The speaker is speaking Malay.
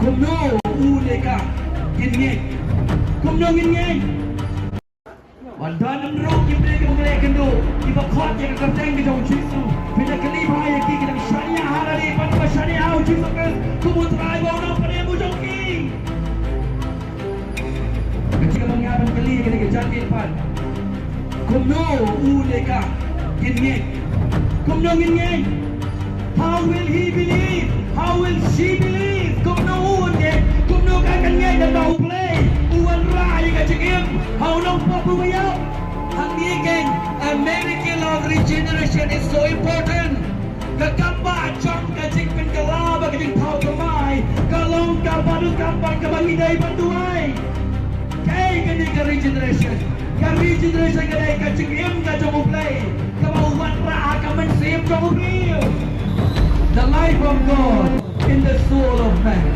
Kumno uleka gingeng. Kumno gingeng. Wandanam ro kibre ke melekan do. Iba khot yang kapten ke jauh cisu. Bila kali bahaya ki kita syariah harari panwa syariah cisu ke kumutrai bauna pada mujoki. Ketika mengarang kali kita kejantin pan. Kumno uleka gingeng. Kumno gingeng. How will he believe? How will she believe? Kumno ulek. Kumno kakan ngay dan mau play. Uwan rai ka cikim. How long papu bayaw? Ang again, a miracle of regeneration is so important. Kakamba chong ka cikpen kalaba ka jing tau kamay. Kalong ka baru kampang ka bangiday banduay. Kay kani ka regeneration. Ka regeneration ka day ka cikim ka jong play. Kamauwan ra ka man save jong The life of God in the soul of man.